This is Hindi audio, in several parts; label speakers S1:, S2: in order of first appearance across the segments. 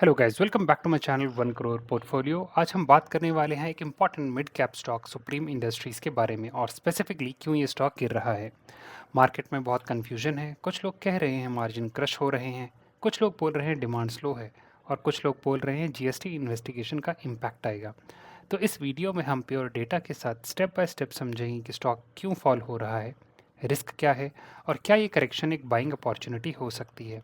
S1: Hello guys, welcome back to my channel 1 crore portfolio. आज हम बात करने वाले हैं एक important mid cap stock Supreme Industries के बारे में और स्पेसिफिकली क्यों ये स्टॉक गिर रहा है। मार्केट में बहुत कन्फ्यूजन है। कुछ लोग कह रहे हैं मार्जिन क्रश हो रहे हैं, कुछ लोग बोल रहे हैं डिमांड स्लो है और कुछ लोग बोल रहे हैं जीएसटी इन्वेस्टिगेशन का इम्पैक्ट आएगा। तो इस वीडियो में हम प्योर डेटा के साथ स्टेप बाय स्टेप समझेंगे कि स्टॉक क्यों फॉल हो रहा है, रिस्क क्या है और क्या ये करेक्शन एक बाइंग अपॉर्चुनिटी हो सकती है।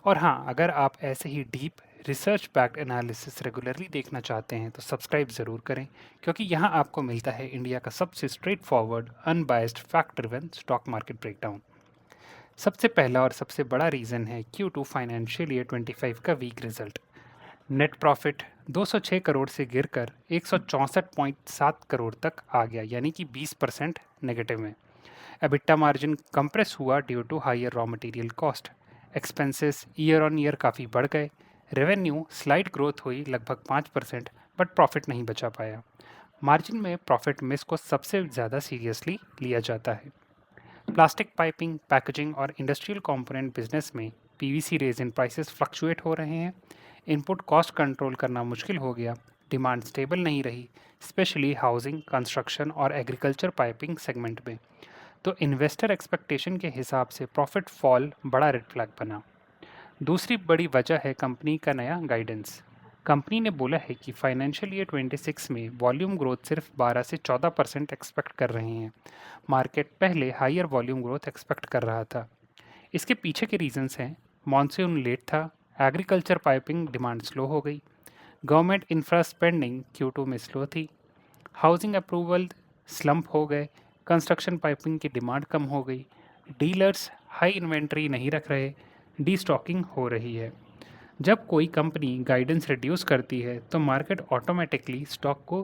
S1: और हाँ, अगर आप ऐसे ही deep research backed analysis regularly देखना चाहते हैं तो सब्सक्राइब ज़रूर करें, क्योंकि यहाँ आपको मिलता है इंडिया का सबसे straight forward unbiased fact driven stock market breakdown. सबसे पहला और सबसे बड़ा रीज़न है Q2 फाइनेंशियल ईयर 25 का week result. Net profit 206 crore से गिरकर 164.7 करोड़ तक आ गया, यानी कि 20% नेगेटिव में। एबिटा मार्जिन कंप्रेस हुआ due to higher raw material cost. Expenses year on year काफ़ी बढ़ गए। रेवेन्यू स्लाइड ग्रोथ हुई लगभग 5%, बट प्रॉफिट नहीं बचा पाया। मार्जिन में प्रॉफिट मिस को सबसे ज़्यादा सीरियसली लिया जाता है। प्लास्टिक पाइपिंग, पैकेजिंग और इंडस्ट्रियल कंपोनेंट बिजनेस में पीवीसी रेजिन प्राइसेस फ्लक्चुएट हो रहे हैं। इनपुट कॉस्ट कंट्रोल करना मुश्किल हो गया। डिमांड स्टेबल नहीं रही, स्पेशली हाउसिंग, कंस्ट्रक्शन और एग्रीकल्चर पाइपिंग सेगमेंट में। तो इन्वेस्टर एक्सपेक्टेशन के हिसाब से प्रॉफिट फॉल बड़ा रेड फ्लैग बना। दूसरी बड़ी वजह है कंपनी का नया गाइडेंस। कंपनी ने बोला है कि फाइनेंशियल ईयर 26 में वॉल्यूम ग्रोथ सिर्फ 12 से 14% एक्सपेक्ट कर रहे हैं। मार्केट पहले हायर वॉल्यूम ग्रोथ एक्सपेक्ट कर रहा था। इसके पीछे के रीजंस हैं: मॉनसून लेट था, एग्रीकल्चर पाइपिंग डिमांड स्लो हो गई, गवर्नमेंट इंफ्रा स्पेंडिंग Q2 में स्लो थी, हाउसिंग अप्रूवल स्लम्प हो गए, कंस्ट्रक्शन पाइपिंग की डिमांड कम हो गई, डीलर्स हाई इन्वेंट्री नहीं रख रहे, डीस्टॉकिंग हो रही है। जब कोई कंपनी गाइडेंस रिड्यूस करती है तो मार्केट ऑटोमेटिकली स्टॉक को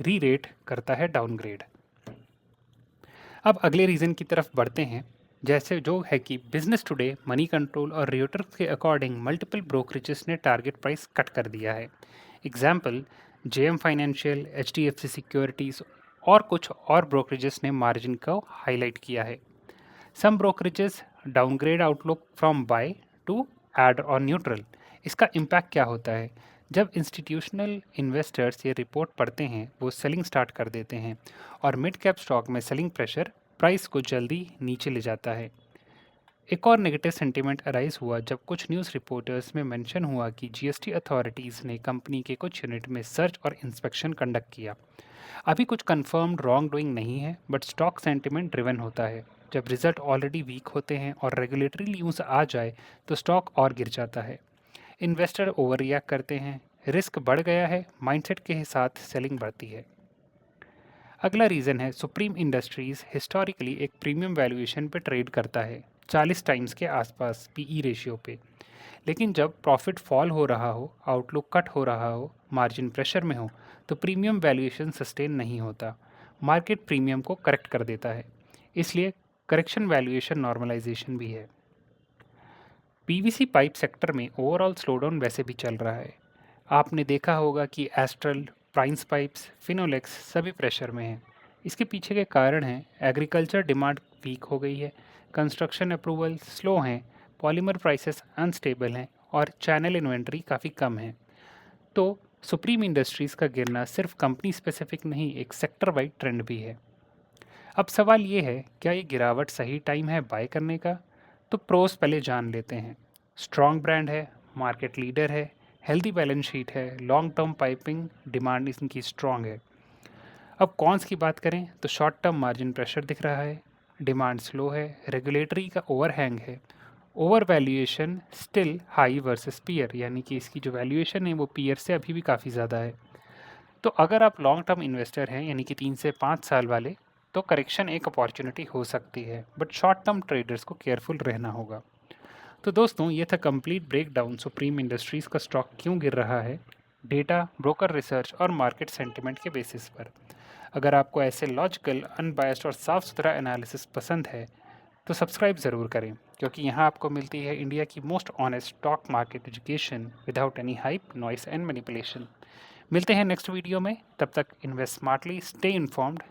S1: री रेट करता है डाउनग्रेड। अब अगले रीज़न की तरफ बढ़ते हैं, जैसे जो है कि बिजनेस टुडे, मनी कंट्रोल और रियोटर्स के अकॉर्डिंग मल्टीपल ब्रोकरेजेस ने टारगेट प्राइस कट कर दिया है। Example, JM financial, HDFC securities और कुछ और ब्रोकरेजेस ने मार्जिन को हाईलाइट किया है। Some brokerages downgrade outlook from buy to add और न्यूट्रल। इसका इम्पैक्ट क्या होता है? जब इंस्टीट्यूशनल इन्वेस्टर्स ये रिपोर्ट पढ़ते हैं वो सेलिंग स्टार्ट कर देते हैं और मिड कैप स्टॉक में सेलिंग प्रेशर प्राइस को जल्दी नीचे ले जाता है। एक और नेगेटिव सेंटीमेंट अराइज हुआ जब कुछ न्यूज़ रिपोर्टर्स में मेंशन हुआ कि जीएसटी अथॉरिटीज़ ने कंपनी के कुछ यूनिट में सर्च और इंस्पेक्शन कंडक्ट किया। अभी कुछ कंफर्म्ड रॉन्ग डूइंग नहीं है, बट स्टॉक सेंटिमेंट ड्रिवन होता है। जब रिजल्ट ऑलरेडी वीक होते हैं और रेगुलेटरी न्यूज़ आ जाए तो स्टॉक और गिर जाता है। इन्वेस्टर ओवर रिएक्ट करते हैं, रिस्क बढ़ गया है, माइंडसेट के साथ सेलिंग बढ़ती है। अगला रीज़न है सुप्रीम इंडस्ट्रीज़ हिस्टोरिकली एक प्रीमियम वैल्यूएशन पे ट्रेड करता है, 40 टाइम्स के आसपास पीई रेशियो पे। लेकिन जब प्रॉफिट फॉल हो रहा हो, आउटलुक कट हो रहा हो, मार्जिन प्रेशर में हो, तो प्रीमियम वैल्यूएशन सस्टेन नहीं होता। मार्केट प्रीमियम को करेक्ट कर देता है। इसलिए करेक्शन वैल्यूएशन नॉर्मलाइजेशन भी है। पीवीसी पाइप सेक्टर में ओवरऑल स्लोडाउन वैसे भी चल रहा है। आपने देखा होगा कि एस्ट्रल, प्राइंस पाइप्स, फिनोलेक्स सभी प्रेशर में हैं। इसके पीछे के कारण हैं एग्रीकल्चर डिमांड वीक हो गई है, कंस्ट्रक्शन अप्रूवल स्लो हैं, पॉलीमर प्राइसेस अनस्टेबल हैं और चैनल इन्वेंट्री काफ़ी कम है। तो सुप्रीम इंडस्ट्रीज़ का गिरना सिर्फ कंपनी स्पेसिफिक नहीं, एक सेक्टर वाइड ट्रेंड भी है। अब सवाल ये है, क्या ये गिरावट सही टाइम है बाय करने का? तो प्रोस पहले जान लेते हैं। स्ट्रॉन्ग ब्रांड है, मार्केट लीडर है, हेल्दी बैलेंस शीट है, लॉन्ग टर्म पाइपिंग डिमांड इनकी स्ट्रॉन्ग है। अब कॉन्स की बात करें तो शॉर्ट टर्म मार्जिन प्रेशर दिख रहा है, डिमांड स्लो है, रेगुलेटरी का ओवरहैंग है, over valuation still high versus peer, यानी कि इसकी जो वैल्यूएशन है वो पीयर से अभी भी काफ़ी ज़्यादा है। तो अगर आप लॉन्ग टर्म इन्वेस्टर हैं, यानी कि 3 से 5 साल वाले, तो करेक्शन एक अपॉर्चुनिटी हो सकती है, बट शॉर्ट टर्म ट्रेडर्स को केयरफुल रहना होगा। तो दोस्तों, ये था कंप्लीट ब्रेकडाउन सुप्रीम इंडस्ट्रीज़ का स्टॉक क्यों गिर रहा है, डेटा, ब्रोकर रिसर्च और मार्केट सेंटिमेंट के बेसिस पर। अगर आपको ऐसे लॉजिकल, अनबायस्ड और साफ सुथरा एनालिसिस पसंद है तो सब्सक्राइब ज़रूर करें, क्योंकि यहाँ आपको मिलती है इंडिया की most honest stock market education without any hype, noise and manipulation. मिलते हैं नेक्स्ट वीडियो में, तब तक इन्वेस्ट स्मार्टली, स्टे इन्फॉर्म्ड,